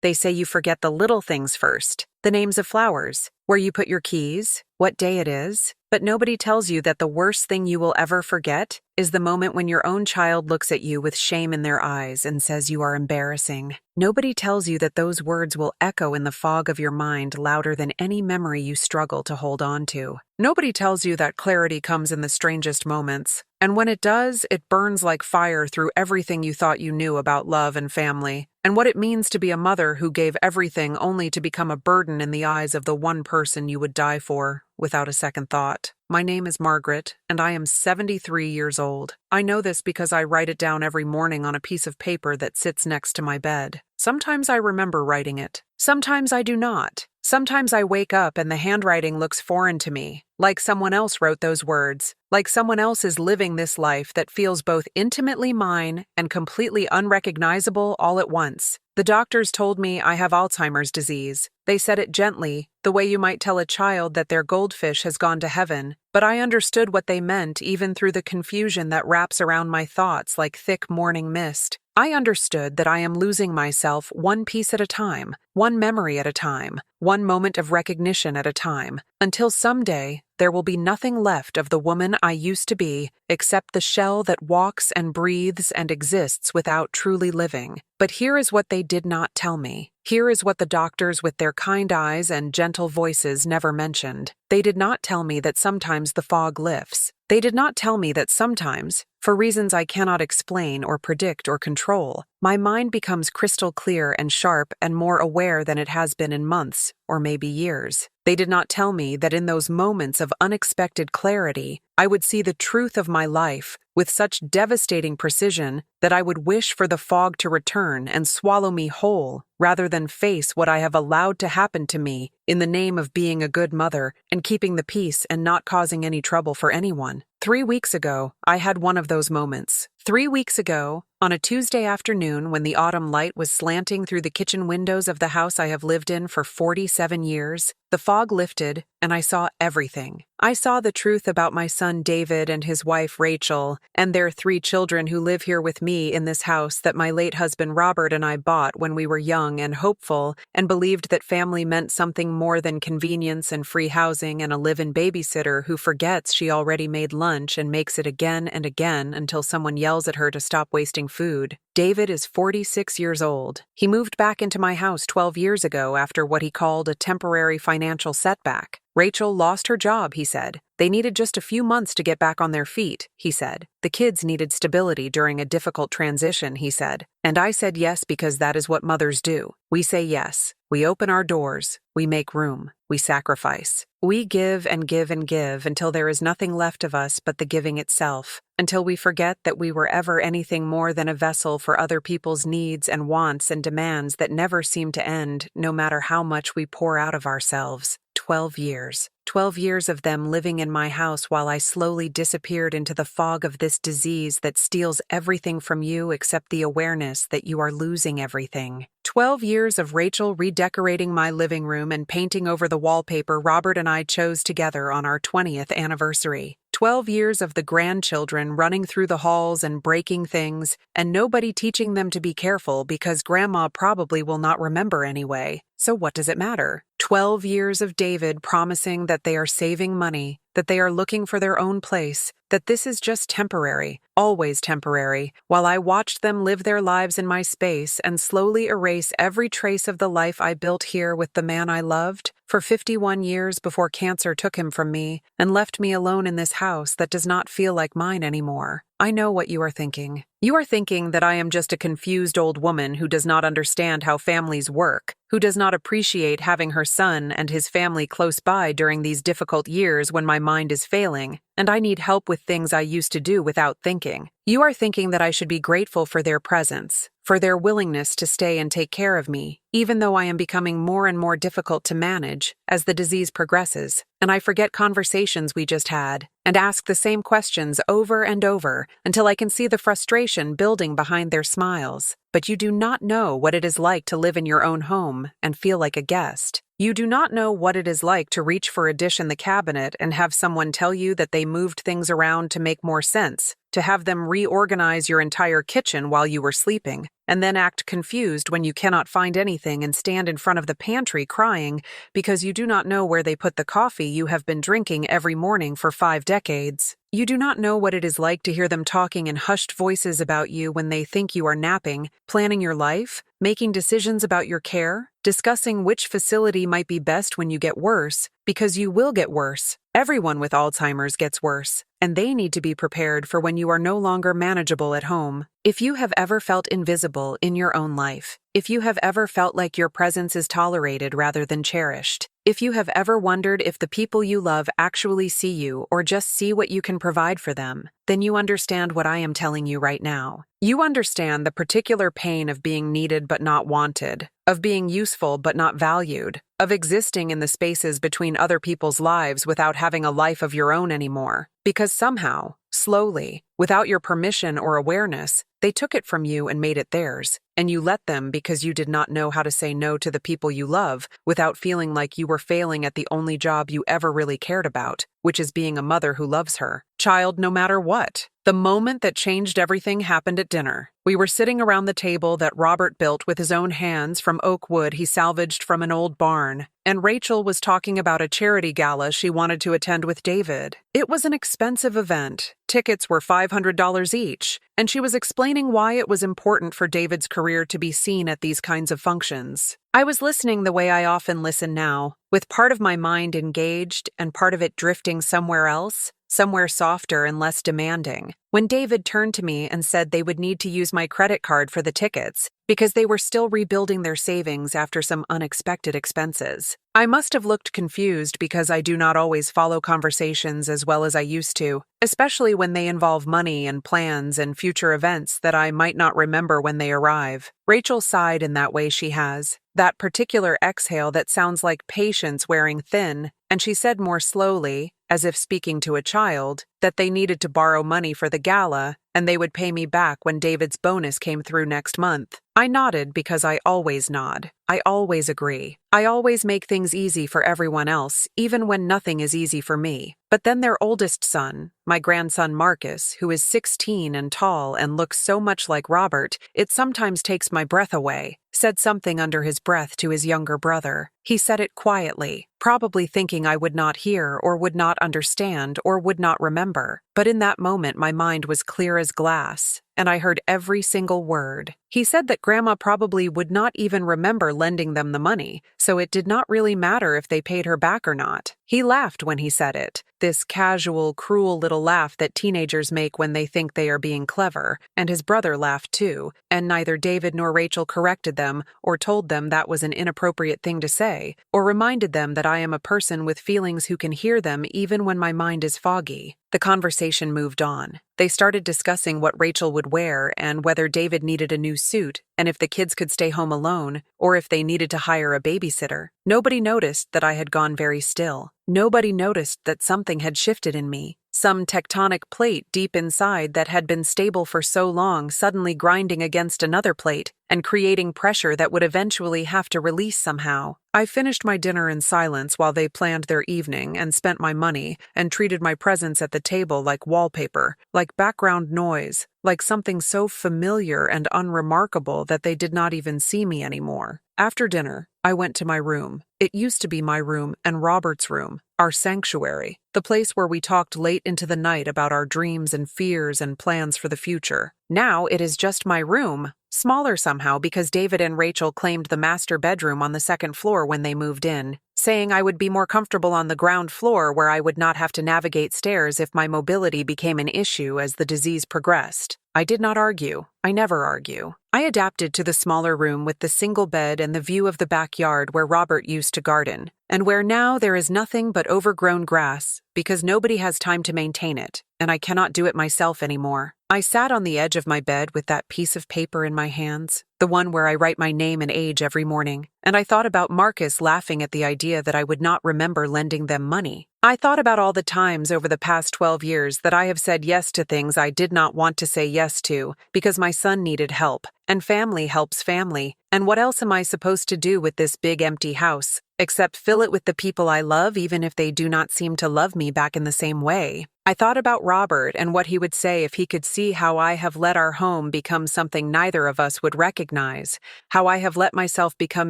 They say you forget the little things first, the names of flowers, where you put your keys, what day it is, but nobody tells you that the worst thing you will ever forget is the moment when your own child looks at you with shame in their eyes and says you are embarrassing. Nobody tells you that those words will echo in the fog of your mind louder than any memory you struggle to hold on to. Nobody tells you that clarity comes in the strangest moments, and when it does, it burns like fire through everything you thought you knew about love and family, and what it means to be a mother who gave everything only to become a burden in the eyes of the one person you would die for, without a second thought. My name is Margaret, and I am 73 years old. I know this because I write it down every morning on a piece of paper that sits next to my bed. Sometimes I remember writing it. Sometimes I do not. Sometimes I wake up and the handwriting looks foreign to me, like someone else wrote those words, like someone else is living this life that feels both intimately mine and completely unrecognizable all at once. The doctors told me I have Alzheimer's disease. They said it gently, the way you might tell a child that their goldfish has gone to heaven, but I understood what they meant even through the confusion that wraps around my thoughts like thick morning mist. I understood that I am losing myself one piece at a time, one memory at a time, one moment of recognition at a time, until someday there will be nothing left of the woman I used to be except the shell that walks and breathes and exists without truly living. But here is what they did not tell me. Here is what the doctors with their kind eyes and gentle voices never mentioned. They did not tell me that sometimes the fog lifts. They did not tell me that sometimes, for reasons I cannot explain or predict or control, my mind becomes crystal clear and sharp and more aware than it has been in months or maybe years. They did not tell me that in those moments of unexpected clarity, I would see the truth of my life with such devastating precision that I would wish for the fog to return and swallow me whole rather than face what I have allowed to happen to me in the name of being a good mother and keeping the peace and not causing any trouble for anyone. 3 weeks ago, I had one of those moments. 3 weeks ago, on a Tuesday afternoon when the autumn light was slanting through the kitchen windows of the house I have lived in for 47 years, the fog lifted and I saw everything. I saw the truth about my son David and his wife Rachel and their 3 children who live here with me in this house that my late husband Robert and I bought when we were young and hopeful and believed that family meant something more than convenience and free housing and a live-in babysitter who forgets she already made lunch and makes it again and again until someone yells at her to stop wasting food. David is 46 years old. He moved back into my house 12 years ago after what he called a temporary financial setback. Rachel lost her job, he said. They needed just a few months to get back on their feet, he said. The kids needed stability during a difficult transition, he said. And I said yes because that is what mothers do. We say yes. We open our doors. We make room. We sacrifice. We give and give and give until there is nothing left of us but the giving itself, until we forget that we were ever anything more than a vessel for other people's needs and wants and demands that never seem to end, no matter how much we pour out of ourselves. 12 years. 12 years of them living in my house while I slowly disappeared into the fog of this disease that steals everything from you except the awareness that you are losing everything. 12 years of Rachel redecorating my living room and painting over the wallpaper Robert and I chose together on our 20th anniversary. 12 years of the grandchildren running through the halls and breaking things, and nobody teaching them to be careful because Grandma probably will not remember anyway. So what does it matter? 12 years of David promising that they are saving money, that they are looking for their own place, that this is just temporary, always temporary, while I watched them live their lives in my space and slowly erase every trace of the life I built here with the man I loved for 51 years before cancer took him from me and left me alone in this house that does not feel like mine anymore. I know what you are thinking. You are thinking that I am just a confused old woman who does not understand how families work, who does not appreciate having her son and his family close by during these difficult years when my mind is failing, and I need help with things I used to do without thinking. You are thinking that I should be grateful for their presence, for their willingness to stay and take care of me, even though I am becoming more and more difficult to manage as the disease progresses, and I forget conversations we just had, and ask the same questions over and over until I can see the frustration building behind their smiles. but you do not know what it is like to live in your own home and feel like a guest. You do not know what it is like to reach for a dish in the cabinet and have someone tell you that they moved things around to make more sense, to have them reorganize your entire kitchen while you were sleeping, and then act confused when you cannot find anything and stand in front of the pantry crying because you do not know where they put the coffee you have been drinking every morning for 5 decades. You do not know what it is like to hear them talking in hushed voices about you when they think you are napping, planning your life, making decisions about your care, discussing which facility might be best when you get worse, because you will get worse. Everyone with Alzheimer's gets worse, and they need to be prepared for when you are no longer manageable at home. If you have ever felt invisible in your own life, if you have ever felt like your presence is tolerated rather than cherished, if you have ever wondered if the people you love actually see you or just see what you can provide for them, then you understand what I am telling you right now. You understand the particular pain of being needed but not wanted, of being useful but not valued, of existing in the spaces between other people's lives without having a life of your own anymore. Because somehow, slowly, without your permission or awareness, they took it from you and made it theirs, and you let them because you did not know how to say no to the people you love without feeling like you were failing at the only job you ever really cared about, which is being a mother who loves her child no matter what. The moment that changed everything happened at dinner. We were sitting around the table that Robert built with his own hands from oak wood he salvaged from an old barn, and Rachel was talking about a charity gala she wanted to attend with David. It was an expensive event. Tickets were $500 each, and she was explaining why it was important for David's career to be seen at these kinds of functions. I was listening the way I often listen now, with part of my mind engaged and part of it drifting somewhere else, somewhere softer and less demanding, when David turned to me and said they would need to use my credit card for the tickets because they were still rebuilding their savings after some unexpected expenses. I must have looked confused because I do not always follow conversations as well as I used to, especially when they involve money and plans and future events that I might not remember when they arrive. Rachel sighed in that way she has, that particular exhale that sounds like patience wearing thin, and she said more slowly, as if speaking to a child, that they needed to borrow money for the gala and they would pay me back when David's bonus came through next month. I nodded because I always nod. I always agree. I always make things easy for everyone else, even when nothing is easy for me. But then their oldest son, my grandson Marcus, who is 16 and tall and looks so much like Robert, it sometimes takes my breath away, said something under his breath to his younger brother. He said it quietly, probably thinking I would not hear or would not understand or would not remember. But in that moment my mind was clear as glass, and I heard every single word. He said that Grandma probably would not even remember lending them the money, so it did not really matter if they paid her back or not. He laughed when he said it, this casual, cruel little laugh that teenagers make when they think they are being clever, and his brother laughed too, and neither David nor Rachel corrected them or told them that was an inappropriate thing to say, or reminded them that I am a person with feelings who can hear them even when my mind is foggy. The conversation moved on. They started discussing what Rachel would wear and whether David needed a new suit and if the kids could stay home alone or if they needed to hire a babysitter. Nobody noticed that I had gone very still. Nobody noticed that something had shifted in me. Some tectonic plate deep inside that had been stable for so long suddenly grinding against another plate and creating pressure that would eventually have to release somehow. I finished my dinner in silence while they planned their evening and spent my money and treated my presence at the table like wallpaper, like background noise, like something so familiar and unremarkable that they did not even see me anymore. After dinner, I went to my room. It used to be my room and Robert's room, our sanctuary, the place where we talked late into the night about our dreams and fears and plans for the future. Now it is just my room, smaller somehow because David and Rachel claimed the master bedroom on the second floor when they moved in, saying I would be more comfortable on the ground floor where I would not have to navigate stairs if my mobility became an issue as the disease progressed. I did not argue. I never argue. I adapted to the smaller room with the single bed and the view of the backyard where Robert used to garden, and where now there is nothing but overgrown grass because nobody has time to maintain it, and I cannot do it myself anymore. I sat on the edge of my bed with that piece of paper in my hands, the the one where I write my name and age every morning. And I thought about Marcus laughing at the idea that I would not remember lending them money. I thought about all the times over the past 12 years that I have said yes to things I did not want to say yes to because my son needed help, and family helps family. And what else am I supposed to do with this big empty house, except fill it with the people I love even if they do not seem to love me back in the same way? I thought about Robert and what he would say if he could see how I have let our home become something neither of us would recognize, how I have let myself become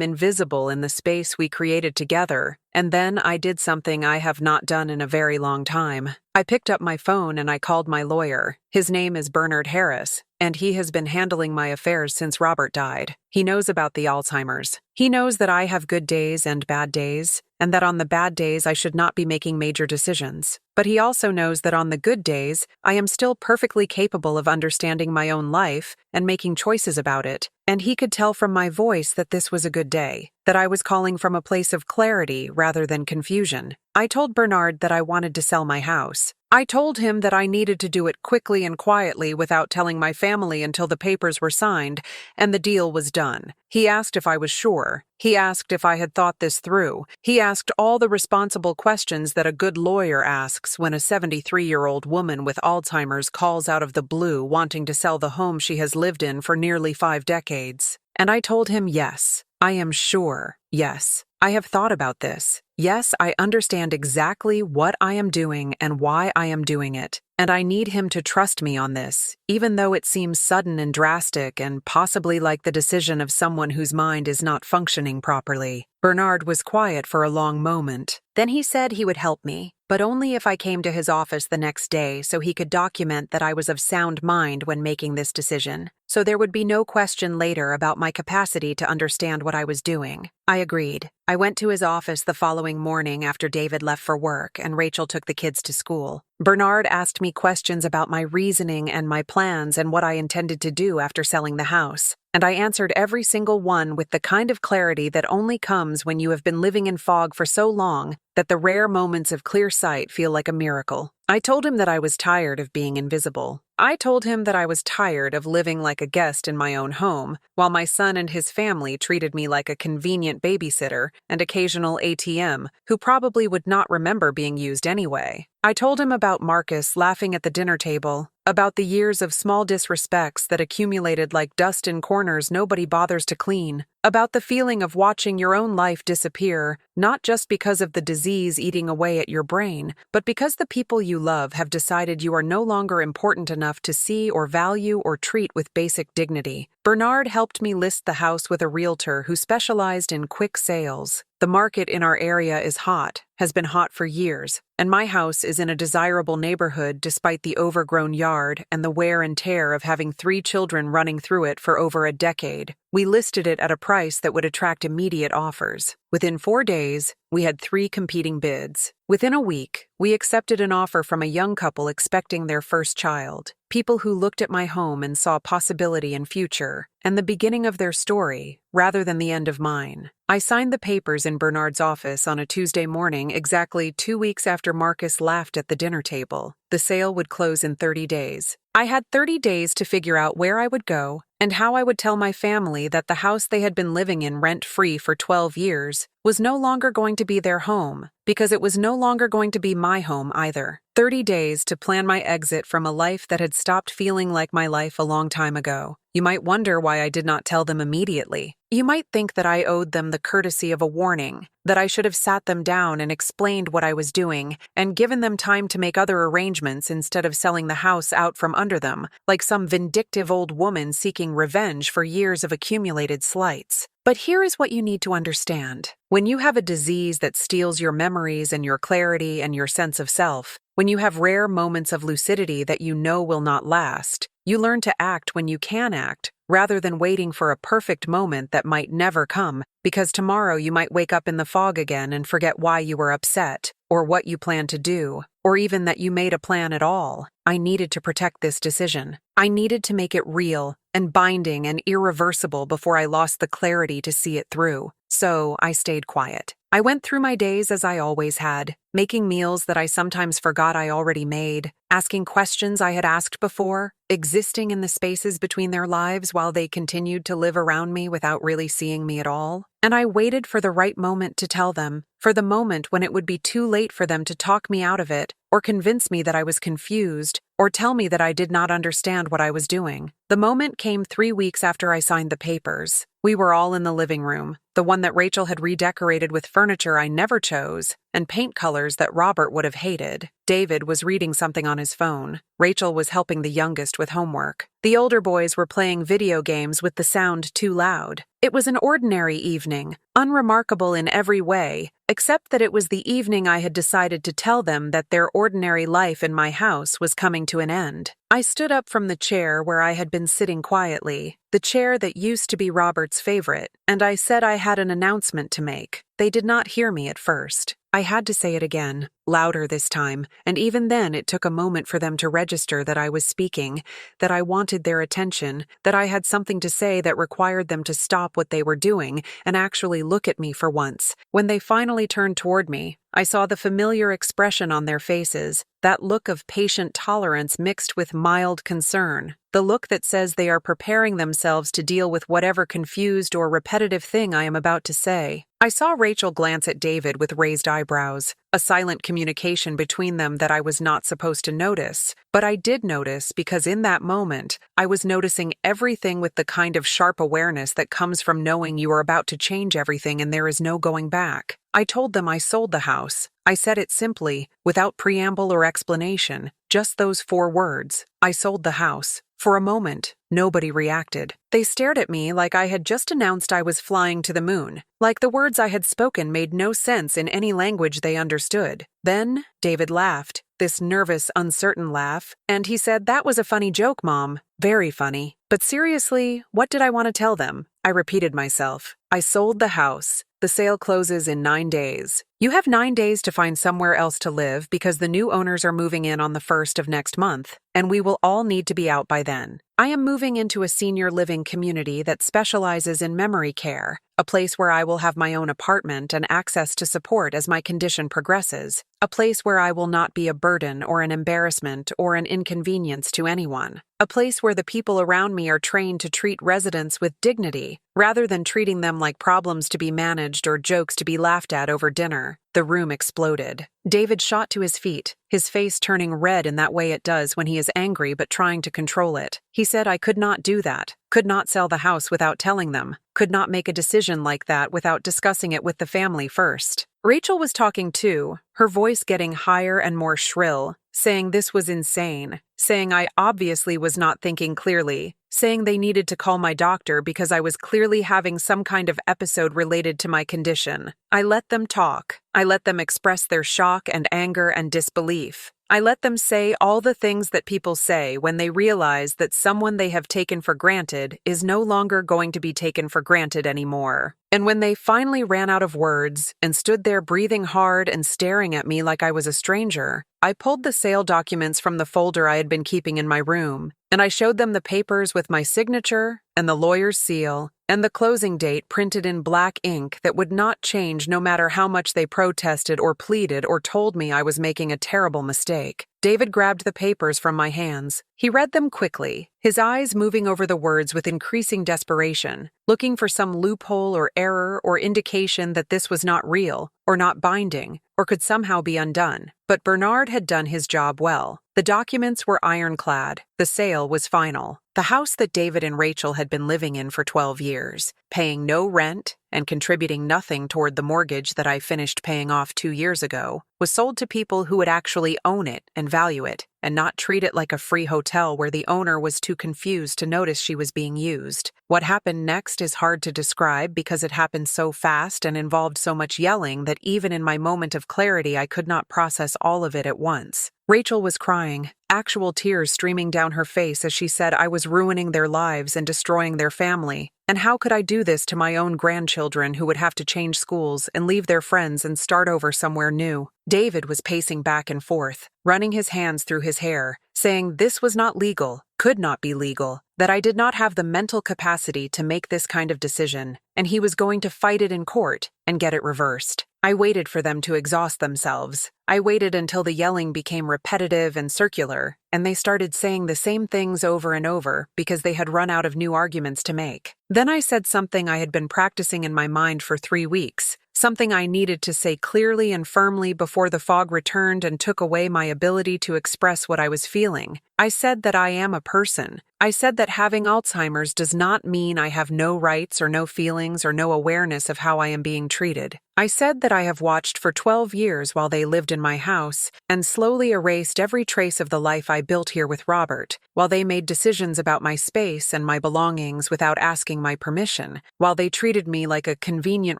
invisible in the space we created together. And then I did something I have not done in a very long time. I picked up my phone and I called my lawyer. His name is Bernard Harris, and he has been handling my affairs since Robert died. He knows about the Alzheimer's. He knows that I have good days and bad days, and that on the bad days I should not be making major decisions. But he also knows that on the good days, I am still perfectly capable of understanding my own life and making choices about it. And he could tell from my voice that this was a good day, that I was calling from a place of clarity rather than confusion. I told Bernard that I wanted to sell my house. I told him that I needed to do it quickly and quietly without telling my family until the papers were signed and the deal was done. He asked if I was sure. He asked if I had thought this through. He asked all the responsible questions that a good lawyer asks when a 73-year-old woman with Alzheimer's calls out of the blue wanting to sell the home she has lived in for nearly 5 decades. And I told him, yes, I am sure. Yes, I have thought about this. Yes, I understand exactly what I am doing and why I am doing it. And I need him to trust me on this, even though it seems sudden and drastic and possibly like the decision of someone whose mind is not functioning properly. Bernard was quiet for a long moment. Then he said he would help me, but only if I came to his office the next day so he could document that I was of sound mind when making this decision, so there would be no question later about my capacity to understand what I was doing. I agreed. I went to his office the following morning after David left for work and Rachel took the kids to school. Bernard asked me questions about my reasoning and my plans and what I intended to do after selling the house. And I answered every single one with the kind of clarity that only comes when you have been living in fog for so long that the rare moments of clear sight feel like a miracle. I told him that I was tired of being invisible. I told him that I was tired of living like a guest in my own home, while my son and his family treated me like a convenient babysitter and occasional ATM, who probably would not remember being used anyway. I told him about Marcus laughing at the dinner table, about the years of small disrespects that accumulated like dust in corners nobody bothers to clean, about the feeling of watching your own life disappear, not just because of the disease eating away at your brain, but because the people you love have decided you are no longer important enough to see or value or treat with basic dignity. Bernard helped me list the house with a realtor who specialized in quick sales. The market in our area is hot, has been hot for years, and my house is in a desirable neighborhood despite the overgrown yard and the wear and tear of having 3 children running through it for over a decade. We listed it at a price that would attract immediate offers. Within 4 days, we had 3 competing bids. Within a week, we accepted an offer from a young couple expecting their first child, people who looked at my home and saw possibility and future, and the beginning of their story, rather than the end of mine. I signed the papers in Bernard's office on a Tuesday morning exactly 2 weeks after Marcus laughed at the dinner table. The sale would close in 30 days. I had 30 days to figure out where I would go and how I would tell my family that the house they had been living in rent-free for 12 years was no longer going to be their home, because it was no longer going to be my home either. 30 days to plan my exit from a life that had stopped feeling like my life a long time ago. You might wonder why I did not tell them immediately. You might think that I owed them the courtesy of a warning, that I should have sat them down and explained what I was doing, and given them time to make other arrangements instead of selling the house out from under them, like some vindictive old woman seeking revenge for years of accumulated slights. But here is what you need to understand. When you have a disease that steals your memories and your clarity and your sense of self, when you have rare moments of lucidity that you know will not last, you learn to act when you can act, rather than waiting for a perfect moment that might never come, because tomorrow you might wake up in the fog again and forget why you were upset, or what you planned to do, or even that you made a plan at all. I needed to protect this decision. I needed to make it real and binding and irreversible before I lost the clarity to see it through. So I stayed quiet. I went through my days as I always had, making meals that I sometimes forgot I already made, asking questions I had asked before, existing in the spaces between their lives while they continued to live around me without really seeing me at all. And I waited for the right moment to tell them, for the moment when it would be too late for them to talk me out of it, or convince me that I was confused, or tell me that I did not understand what I was doing. The moment came 3 weeks after I signed the papers. We were all in the living room, the one that Rachel had redecorated with furniture I never chose, and paint colors that Robert would have hated. David was reading something on his phone. Rachel was helping the youngest with homework. The older boys were playing video games with the sound too loud. It was an ordinary evening, unremarkable in every way, except that it was the evening I had decided to tell them that their ordinary life in my house was coming to an end. I stood up from the chair where I had been sitting quietly, the chair that used to be Robert's favorite, and I said I had an announcement to make. They did not hear me at first. I had to say it again, louder this time, and even then it took a moment for them to register that I was speaking, that I wanted their attention, that I had something to say that required them to stop what they were doing and actually look at me for once. When they finally turned toward me, I saw the familiar expression on their faces, that look of patient tolerance mixed with mild concern, the look that says they are preparing themselves to deal with whatever confused or repetitive thing I am about to say. I saw Rachel glance at David with raised eyebrows, a silent communication between them that I was not supposed to notice, but I did notice because in that moment, I was noticing everything with the kind of sharp awareness that comes from knowing you are about to change everything and there is no going back. I told them I sold the house. I said it simply, without preamble or explanation, just those 4 words. I sold the house. For a moment, nobody reacted. They stared at me like I had just announced I was flying to the moon, like the words I had spoken made no sense in any language they understood. Then, David laughed, this nervous, uncertain laugh, and he said, "That was a funny joke, Mom. Very funny. But seriously, what did I want to tell them?" I repeated myself. I sold the house. The sale closes in 9 days. You have 9 days to find somewhere else to live because the new owners are moving in on the 1st of next month, and we will all need to be out by then. I am moving into a senior living community that specializes in memory care, a place where I will have my own apartment and access to support as my condition progresses, a place where I will not be a burden or an embarrassment or an inconvenience to anyone, a place where the people around me are trained to treat residents with dignity, rather than treating them like problems to be managed or jokes to be laughed at over dinner. The room exploded. David shot to his feet, his face turning red in that way it does when he is angry but trying to control it. He said I could not do that, could not sell the house without telling them, could not make a decision like that without discussing it with the family first. Rachel was talking too, her voice getting higher and more shrill, saying this was insane, saying I obviously was not thinking clearly, saying they needed to call my doctor because I was clearly having some kind of episode related to my condition. I let them talk. I let them express their shock and anger and disbelief. I let them say all the things that people say when they realize that someone they have taken for granted is no longer going to be taken for granted anymore. And when they finally ran out of words and stood there breathing hard and staring at me like I was a stranger, I pulled the sale documents from the folder I had been keeping in my room, and I showed them the papers with my signature and the lawyer's seal and the closing date printed in black ink that would not change no matter how much they protested or pleaded or told me I was making a terrible mistake. David grabbed the papers from my hands. He read them quickly, his eyes moving over the words with increasing desperation, looking for some loophole or error or indication that this was not real, or not binding, or could somehow be undone. But Bernard had done his job well. The documents were ironclad. The sale was final. The house that David and Rachel had been living in for 12 years, paying no rent and contributing nothing toward the mortgage that I finished paying off 2 years ago, was sold to people who would actually own it and value it, and not treat it like a free hotel where the owner was too confused to notice she was being used. What happened next is hard to describe because it happened so fast and involved so much yelling that even in my moment of clarity I could not process all of it at once. Rachel was crying, actual tears streaming down her face as she said I was ruining their lives and destroying their family. And how could I do this to my own grandchildren who would have to change schools and leave their friends and start over somewhere new? David was pacing back and forth, running his hands through his hair, saying this was not legal, could not be legal, that I did not have the mental capacity to make this kind of decision, and he was going to fight it in court and get it reversed. I waited for them to exhaust themselves. I waited until the yelling became repetitive and circular, and they started saying the same things over and over because they had run out of new arguments to make. Then I said something I had been practicing in my mind for 3 weeks, something I needed to say clearly and firmly before the fog returned and took away my ability to express what I was feeling. I said that I am a person. I said that having Alzheimer's does not mean I have no rights or no feelings or no awareness of how I am being treated. I said that I have watched for 12 years while they lived in my house and slowly erased every trace of the life I built here with Robert, while they made decisions about my space and my belongings without asking my permission, while they treated me like a convenient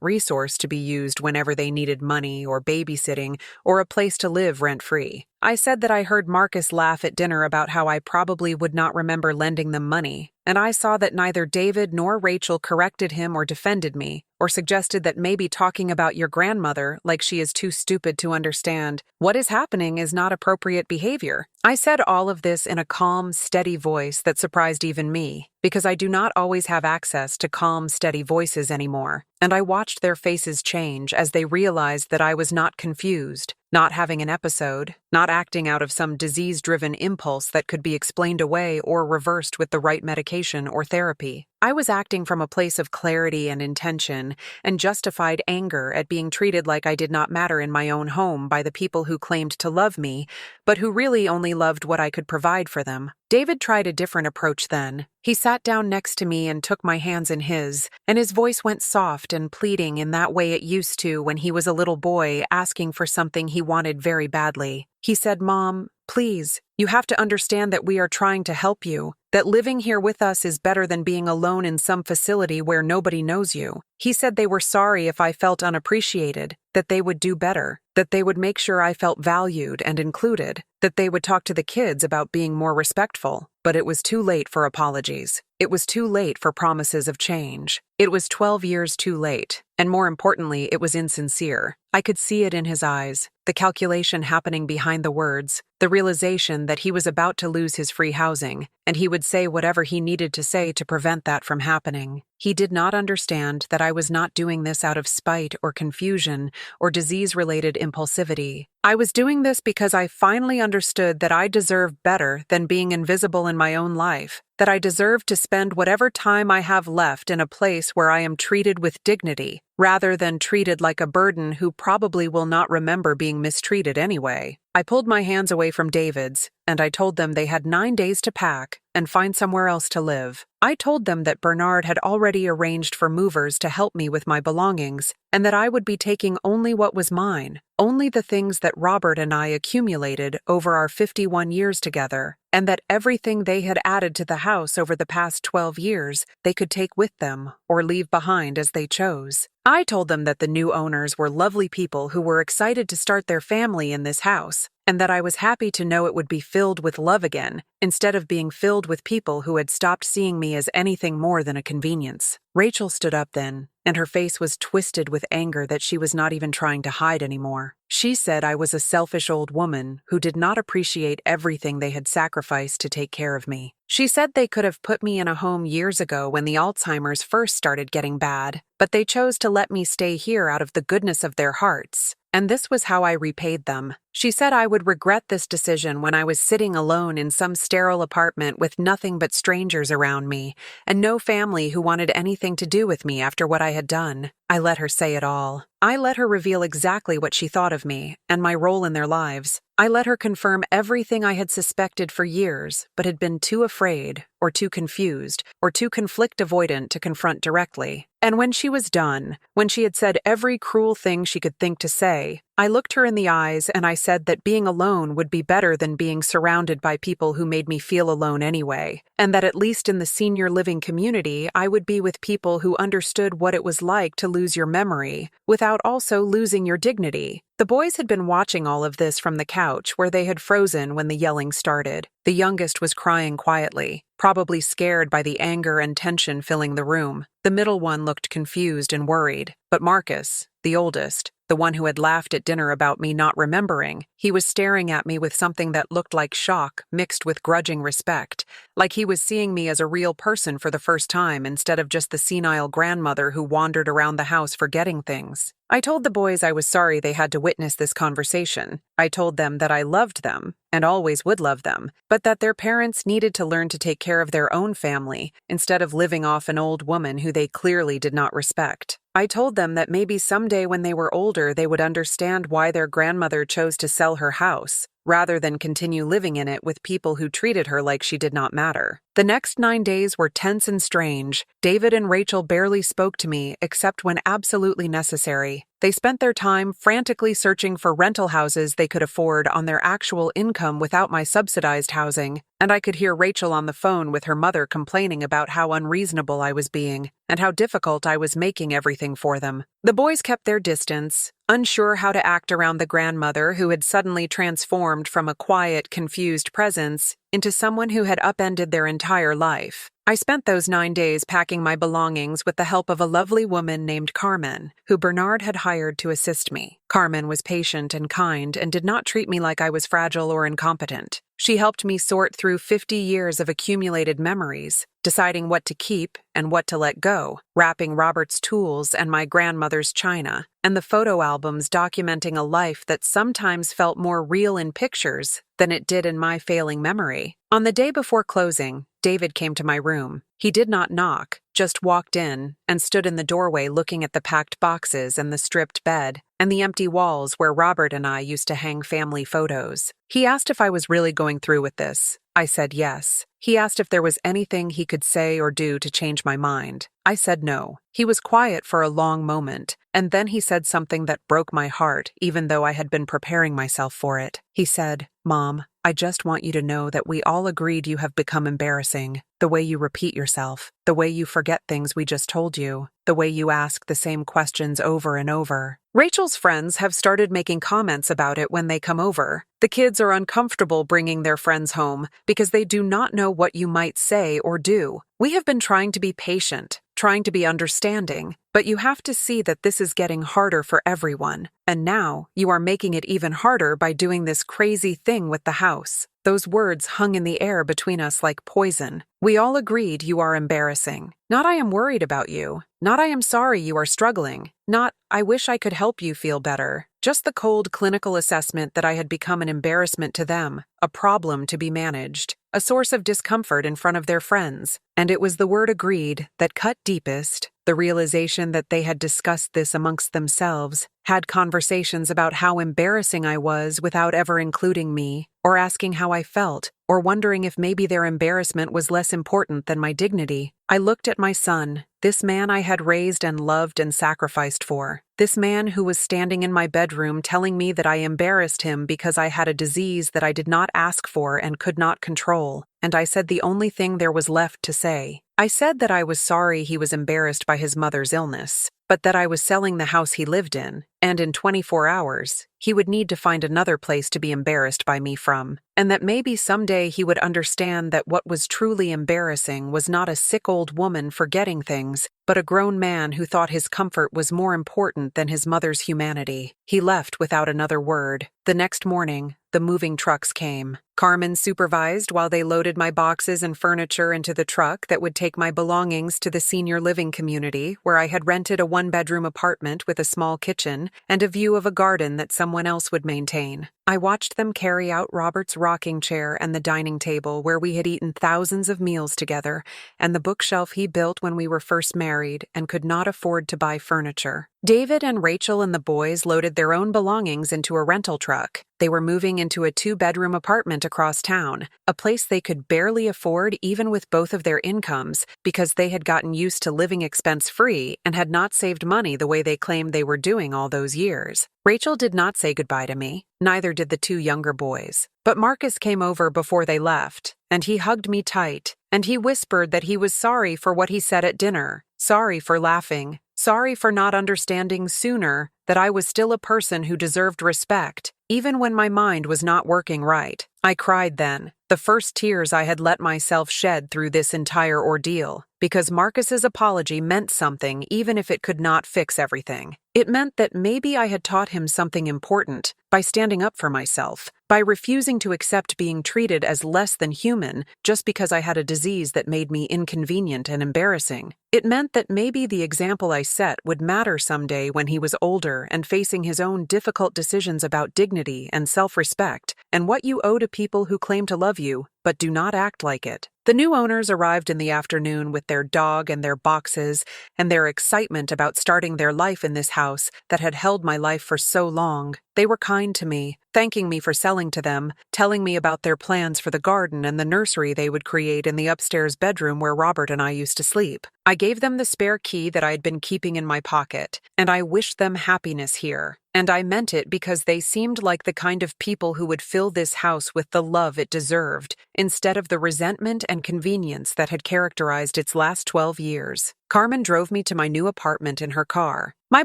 resource to be used whenever they needed money or babysitting or a place to live rent-free. I said that I heard Marcus laugh at dinner about how I probably would not remember lending them money, and I saw that neither David nor Rachel corrected him or defended me, or suggested that maybe talking about your grandmother like she is too stupid to understand what is happening is not appropriate behavior. I said all of this in a calm, steady voice that surprised even me, because I do not always have access to calm, steady voices anymore, and I watched their faces change as they realized that I was not confused, not having an episode, not acting out of some disease-driven impulse that could be explained away or reversed with the right medication or therapy. I was acting from a place of clarity and intention and justified anger at being treated like I did not matter in my own home by the people who claimed to love me, but who really only loved what I could provide for them. David tried a different approach then. He sat down next to me and took my hands in his, and his voice went soft and pleading in that way it used to when he was a little boy asking for something he wanted very badly. He said, "Mom, please, you have to understand that we are trying to help you, that living here with us is better than being alone in some facility where nobody knows you." He said they were sorry if I felt unappreciated, that they would do better, that they would make sure I felt valued and included, that they would talk to the kids about being more respectful. But it was too late for apologies. It was too late for promises of change. It was 12 years too late, and more importantly, it was insincere. I could see it in his eyes, the calculation happening behind the words, the realization that he was about to lose his free housing, and he would say whatever he needed to say to prevent that from happening. He did not understand that I was not doing this out of spite or confusion or disease-related impulsivity. I was doing this because I finally understood that I deserve better than being invisible in my own life, that I deserve to spend whatever time I have left in a place where I am treated with dignity, rather than treated like a burden who probably will not remember being mistreated anyway. I pulled my hands away from David's, and I told them they had 9 days to pack and find somewhere else to live. I told them that Bernard had already arranged for movers to help me with my belongings, and that I would be taking only what was mine, only the things that Robert and I accumulated over our 51 years together, and that everything they had added to the house over the past 12 years they could take with them or leave behind as they chose. I told them that the new owners were lovely people who were excited to start their family in this house, and that I was happy to know it would be filled with love again, instead of being filled with people who had stopped seeing me as anything more than a convenience. Rachel stood up then, and her face was twisted with anger that she was not even trying to hide anymore. She said I was a selfish old woman who did not appreciate everything they had sacrificed to take care of me. She said they could have put me in a home years ago when the Alzheimer's first started getting bad, but they chose to let me stay here out of the goodness of their hearts, and this was how I repaid them. She said I would regret this decision when I was sitting alone in some sterile apartment with nothing but strangers around me, and no family who wanted anything to do with me after what I had done. I let her say it all. I let her reveal exactly what she thought of me and my role in their lives. I let her confirm everything I had suspected for years, but had been too afraid, or too confused, or too conflict avoidant to confront directly. And when she was done, when she had said every cruel thing she could think to say, I looked her in the eyes and I said that being alone would be better than being surrounded by people who made me feel alone anyway, and that at least in the senior living community I would be with people who understood what it was like to lose your memory, without also losing your dignity. The boys had been watching all of this from the couch where they had frozen when the yelling started. The youngest was crying quietly, probably scared by the anger and tension filling the room. The middle one looked confused and worried, but Marcus, the oldest, the one who had laughed at dinner about me not remembering. He was staring at me with something that looked like shock mixed with grudging respect, like he was seeing me as a real person for the first time instead of just the senile grandmother who wandered around the house forgetting things. I told the boys I was sorry they had to witness this conversation. I told them that I loved them, and always would love them, but that their parents needed to learn to take care of their own family instead of living off an old woman who they clearly did not respect. I told them that maybe someday when they were older they would understand why their grandmother chose to sell her house, rather than continue living in it with people who treated her like she did not matter. The next 9 days were tense and strange. David and Rachel barely spoke to me except when absolutely necessary. They spent their time frantically searching for rental houses they could afford on their actual income without my subsidized housing, and I could hear Rachel on the phone with her mother complaining about how unreasonable I was being and how difficult I was making everything for them. The boys kept their distance, unsure how to act around the grandmother who had suddenly transformed from a quiet, confused presence into someone who had upended their entire life. I spent those 9 days packing my belongings with the help of a lovely woman named Carmen, who Bernard had hired to assist me. Carmen was patient and kind and did not treat me like I was fragile or incompetent. She helped me sort through 50 years of accumulated memories, deciding what to keep and what to let go, wrapping Robert's tools and my grandmother's china, and the photo albums documenting a life that sometimes felt more real in pictures than it did in my failing memory. On the day before closing, David came to my room. He did not knock, just walked in and stood in the doorway looking at the packed boxes and the stripped bed and the empty walls where Robert and I used to hang family photos. He asked if I was really going through with this. I said yes. He asked if there was anything he could say or do to change my mind. I said no. He was quiet for a long moment, and then he said something that broke my heart, even though I had been preparing myself for it. He said, "Mom, I just want you to know that we all agreed you have become embarrassing. The way you repeat yourself, the way you forget things we just told you, the way you ask the same questions over and over." Rachel's friends have started making comments about it when they come over. The kids are uncomfortable bringing their friends home because they do not know what you might say or do. We have been trying to be patient, trying to be understanding, but you have to see that this is getting harder for everyone. And now you are making it even harder by doing this crazy thing with the house. Those words hung in the air between us like poison. We all agreed you are embarrassing. Not "I am worried about you." Not "I am sorry you are struggling." Not "I wish I could help you feel better." Just the cold clinical assessment that I had become an embarrassment to them, a problem to be managed, a source of discomfort in front of their friends. And it was the word "agreed" that cut deepest, the realization that they had discussed this amongst themselves, had conversations about how embarrassing I was without ever including me, or asking how I felt, or wondering if maybe their embarrassment was less important than my dignity. I looked at my son, this man I had raised and loved and sacrificed for, this man who was standing in my bedroom telling me that I embarrassed him because I had a disease that I did not ask for and could not control, and I said the only thing there was left to say. I said that I was sorry he was embarrassed by his mother's illness, but that I was selling the house he lived in, and in 24 hours, he would need to find another place to be embarrassed by me from, and that maybe someday he would understand that what was truly embarrassing was not a sick old woman forgetting things, but a grown man who thought his comfort was more important than his mother's humanity. He left without another word. The next morning, the moving trucks came. Carmen supervised while they loaded my boxes and furniture into the truck that would take my belongings to the senior living community, where I had rented a one-bedroom apartment with a small kitchen and a view of a garden that someone else would maintain. I watched them carry out Robert's rocking chair and the dining table where we had eaten thousands of meals together, and the bookshelf he built when we were first married and could not afford to buy furniture. David and Rachel and the boys loaded their own belongings into a rental truck. They were moving into a 2-bedroom apartment across town, a place they could barely afford even with both of their incomes because they had gotten used to living expense-free and had not saved money the way they claimed they were doing all those years. Rachel did not say goodbye to me, neither did the 2 younger boys. But Marcus came over before they left, and he hugged me tight, and he whispered that he was sorry for what he said at dinner, sorry for laughing, sorry for not understanding sooner that I was still a person who deserved respect, even when my mind was not working right. I cried then, the first tears I had let myself shed through this entire ordeal. because Marcus's apology meant something even if it could not fix everything. It meant that maybe I had taught him something important by standing up for myself, by refusing to accept being treated as less than human just because I had a disease that made me inconvenient and embarrassing. It meant that maybe the example I set would matter someday when he was older and facing his own difficult decisions about dignity and self-respect and what you owe to people who claim to love you but do not act like it. The new owners arrived in the afternoon with their dog and their boxes and their excitement about starting their life in this house that had held my life for so long. They were kind to me, thanking me for selling to them, telling me about their plans for the garden and the nursery they would create in the upstairs bedroom where Robert and I used to sleep. I gave them the spare key that I had been keeping in my pocket, and I wished them happiness here. And I meant it because they seemed like the kind of people who would fill this house with the love it deserved, instead of the resentment and convenience that had characterized its last 12 years. Carmen drove me to my new apartment in her car. My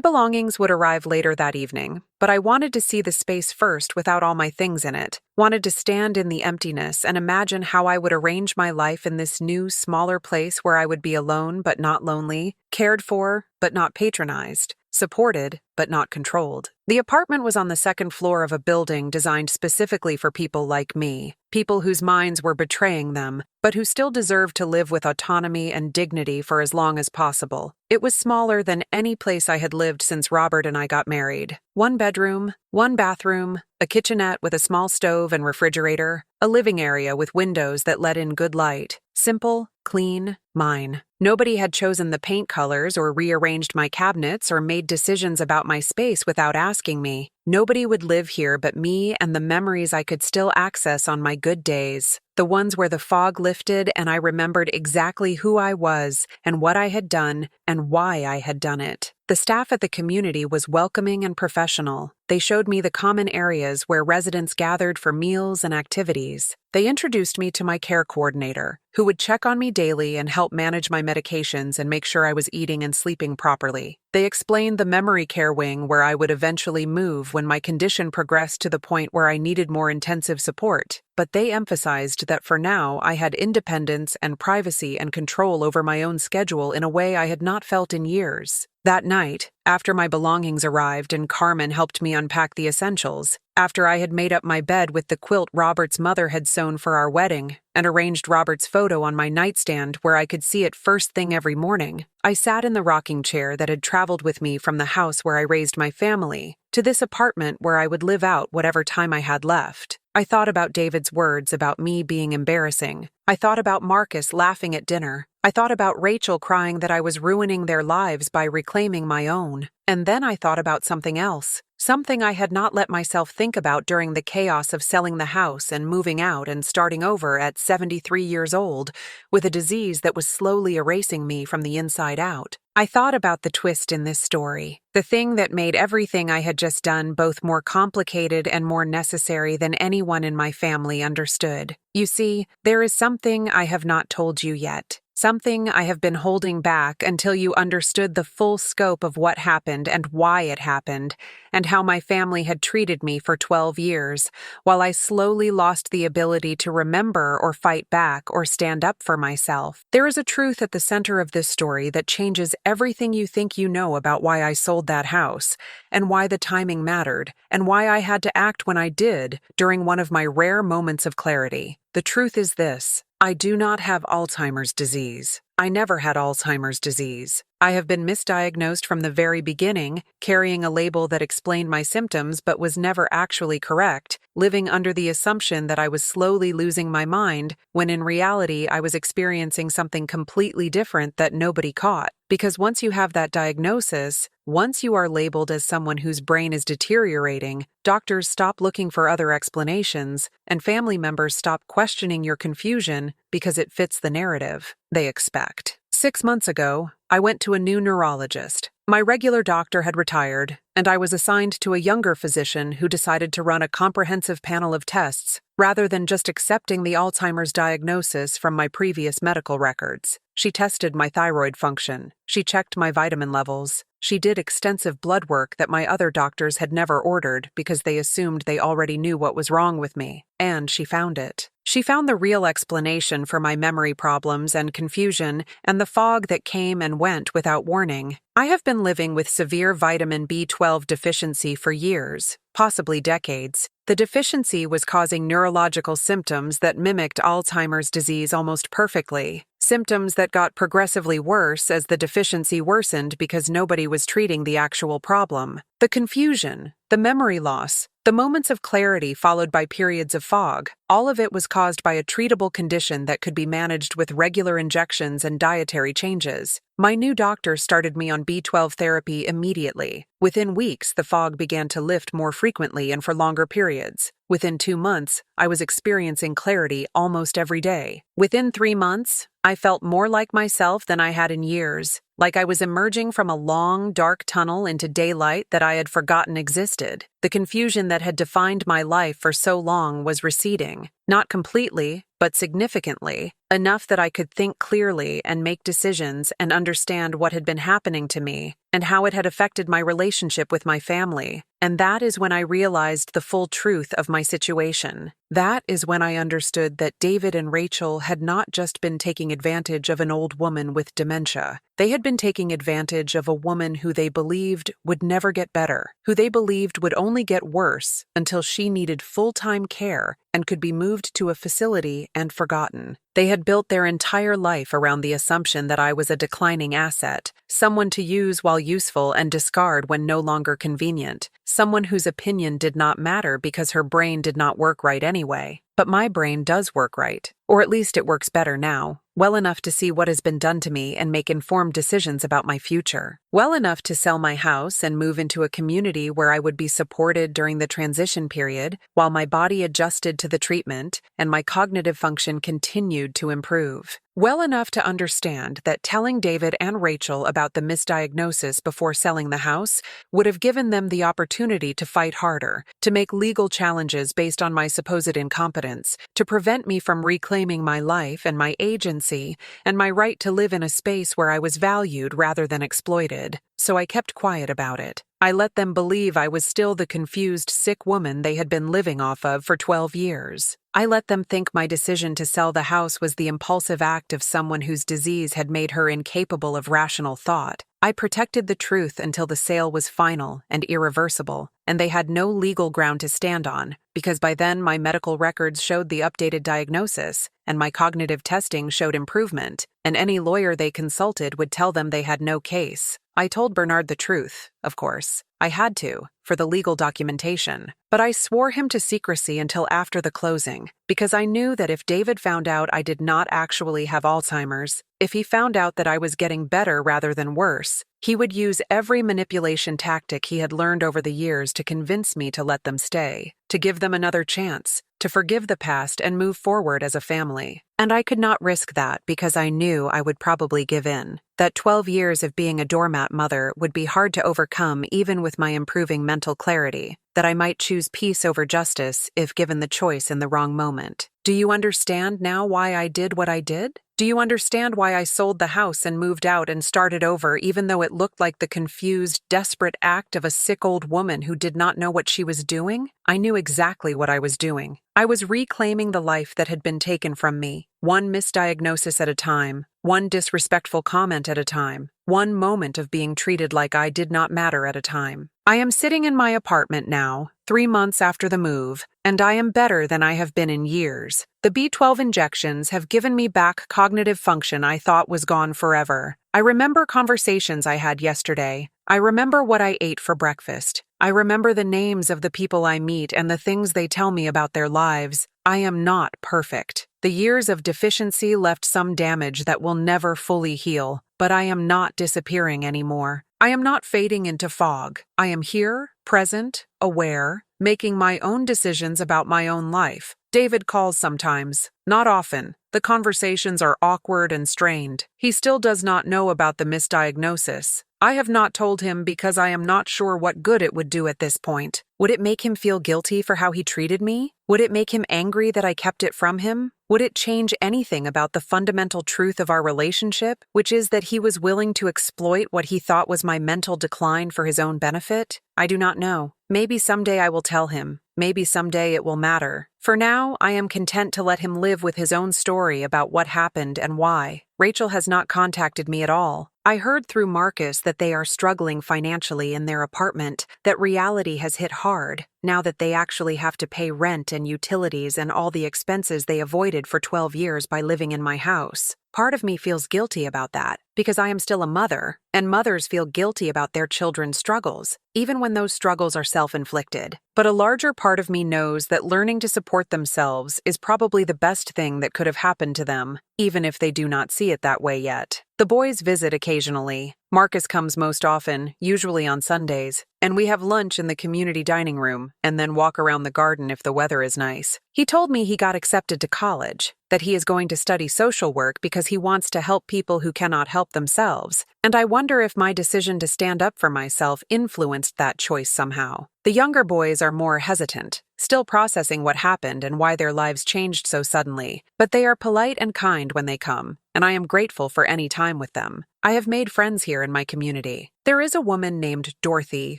belongings would arrive later that evening, but I wanted to see the space first without all my things in it. Wanted to stand in the emptiness and imagine how I would arrange my life in this new, smaller place where I would be alone but not lonely, cared for but not patronized, supported but not controlled. The apartment was on the second floor of a building designed specifically for people like me, people whose minds were betraying them, but who still deserved to live with autonomy and dignity for as long as possible. It was smaller than any place I had lived since Robert and I got married. 1 bedroom, 1 bathroom, a kitchenette with a small stove and refrigerator, a living area with windows that let in good light. Simple, clean, mine. Nobody had chosen the paint colors or rearranged my cabinets or made decisions about my space without asking me. Nobody would live here but me and the memories I could still access on my good days. The ones where the fog lifted and I remembered exactly who I was and what I had done and why I had done it. The staff at the community was welcoming and professional. They showed me the common areas where residents gathered for meals and activities. They introduced me to my care coordinator, who would check on me daily and help manage my medications and make sure I was eating and sleeping properly. They explained the memory care wing where I would eventually move when my condition progressed to the point where I needed more intensive support. But they emphasized that for now I had independence and privacy and control over my own schedule in a way I had not felt in years. That night, after my belongings arrived and Carmen helped me unpack the essentials, after I had made up my bed with the quilt Robert's mother had sewn for our wedding and arranged Robert's photo on my nightstand where I could see it first thing every morning, I sat in the rocking chair that had traveled with me from the house where I raised my family to this apartment where I would live out whatever time I had left. I thought about David's words about me being embarrassing. I thought about Marcus laughing at dinner. I thought about Rachel crying that I was ruining their lives by reclaiming my own. And then I thought about something else, something I had not let myself think about during the chaos of selling the house and moving out and starting over at 73 years old with a disease that was slowly erasing me from the inside out. I thought about the twist in this story, the thing that made everything I had just done both more complicated and more necessary than anyone in my family understood. You see, there is something I have not told you yet. Something I have been holding back until you understood the full scope of what happened and why it happened, and how my family had treated me for 12 years, while I slowly lost the ability to remember or fight back or stand up for myself. There is a truth at the center of this story that changes everything you think you know about why I sold that house, and why the timing mattered, and why I had to act when I did during one of my rare moments of clarity. The truth is this. I do not have Alzheimer's disease. I never had Alzheimer's disease. I have been misdiagnosed from the very beginning, carrying a label that explained my symptoms but was never actually correct, living under the assumption that I was slowly losing my mind, when in reality I was experiencing something completely different that nobody caught. Because once you have that diagnosis, once you are labeled as someone whose brain is deteriorating, doctors stop looking for other explanations, and family members stop questioning your confusion because it fits the narrative they expect. 6 months ago, I went to a new neurologist. My regular doctor had retired, and I was assigned to a younger physician who decided to run a comprehensive panel of tests rather than just accepting the Alzheimer's diagnosis from my previous medical records. She tested my thyroid function. She checked my vitamin levels. She did extensive blood work that my other doctors had never ordered because they assumed they already knew what was wrong with me, and she found it. She found the real explanation for my memory problems and confusion and the fog that came and went without warning. I have been living with severe vitamin B12 deficiency for years, possibly decades. The deficiency was causing neurological symptoms that mimicked Alzheimer's disease almost perfectly. Symptoms that got progressively worse as the deficiency worsened because nobody was treating the actual problem. The confusion, the memory loss, the moments of clarity followed by periods of fog, all of it was caused by a treatable condition that could be managed with regular injections and dietary changes. My new doctor started me on B12 therapy immediately. Within weeks, the fog began to lift more frequently and for longer periods. Within 2 months, I was experiencing clarity almost every day. Within 3 months, I felt more like myself than I had in years, like I was emerging from a long, dark tunnel into daylight that I had forgotten existed. The confusion that had defined my life for so long was receding, not completely, but significantly, enough that I could think clearly and make decisions and understand what had been happening to me and how it had affected my relationship with my family. And that is when I realized the full truth of my situation. That is when I understood that David and Rachel had not just been taking advantage of an old woman with dementia. They had been taking advantage of a woman who they believed would never get better, who they believed would only get worse until she needed full-time care and could be moved to a facility and forgotten. They had built their entire life around the assumption that I was a declining asset, someone to use while useful and discard when no longer convenient, someone whose opinion did not matter because her brain did not work right anyway. But my brain does work right, or at least it works better now, well enough to see what has been done to me and make informed decisions about my future, well enough to sell my house and move into a community where I would be supported during the transition period while my body adjusted to the treatment and my cognitive function continued to improve. Well enough to understand that telling David and Rachel about the misdiagnosis before selling the house would have given them the opportunity to fight harder, to make legal challenges based on my supposed incompetence, to prevent me from reclaiming my life and my agency and my right to live in a space where I was valued rather than exploited. So I kept quiet about it. I let them believe I was still the confused, sick woman they had been living off of for 12 years. I let them think my decision to sell the house was the impulsive act of someone whose disease had made her incapable of rational thought. I protected the truth until the sale was final and irreversible, and they had no legal ground to stand on, because by then my medical records showed the updated diagnosis, and my cognitive testing showed improvement, and any lawyer they consulted would tell them they had no case. I told Bernard the truth, of course. I had to, for the legal documentation. But I swore him to secrecy until after the closing, because I knew that if David found out I did not actually have Alzheimer's, if he found out that I was getting better rather than worse, he would use every manipulation tactic he had learned over the years to convince me to let them stay, to give them another chance, to forgive the past and move forward as a family. And I could not risk that because I knew I would probably give in. That 12 years of being a doormat mother would be hard to overcome even with my improving mental clarity, that I might choose peace over justice if given the choice in the wrong moment. Do you understand now why I did what I did? Do you understand why I sold the house and moved out and started over even though it looked like the confused, desperate act of a sick old woman who did not know what she was doing? I knew exactly what I was doing. I was reclaiming the life that had been taken from me, one misdiagnosis at a time, one disrespectful comment at a time, one moment of being treated like I did not matter at a time. I am sitting in my apartment now, 3 months after the move, and I am better than I have been in years. The B12 injections have given me back cognitive function I thought was gone forever. I remember conversations I had yesterday. I remember what I ate for breakfast. I remember the names of the people I meet and the things they tell me about their lives. I am not perfect. The years of deficiency left some damage that will never fully heal, but I am not disappearing anymore. I am not fading into fog. I am here, present, aware, making my own decisions about my own life. David calls sometimes, not often. The conversations are awkward and strained. He still does not know about the misdiagnosis. I have not told him because I am not sure what good it would do at this point. Would it make him feel guilty for how he treated me? Would it make him angry that I kept it from him? Would it change anything about the fundamental truth of our relationship, which is that he was willing to exploit what he thought was my mental decline for his own benefit? I do not know. Maybe someday I will tell him. Maybe someday it will matter. For now, I am content to let him live with his own story about what happened and why. Rachel has not contacted me at all. I heard through Marcus that they are struggling financially in their apartment, that reality has hit hard, now that they actually have to pay rent and utilities and all the expenses they avoided for 12 years by living in my house. Part of me feels guilty about that, because I am still a mother, and mothers feel guilty about their children's struggles, even when those struggles are self-inflicted. But a larger part of me knows that learning to support themselves is probably the best thing that could have happened to them, even if they do not see it that way yet. The boys visit occasionally. Marcus comes most often, usually on Sundays, and we have lunch in the community dining room and then walk around the garden if the weather is nice. He told me he got accepted to college, that he is going to study social work because he wants to help people who cannot help themselves, and I wonder if my decision to stand up for myself influenced that choice somehow. The younger boys are more hesitant, still processing what happened and why their lives changed so suddenly, but they are polite and kind when they come, and I am grateful for any time with them. I have made friends here in my community. There is a woman named Dorothy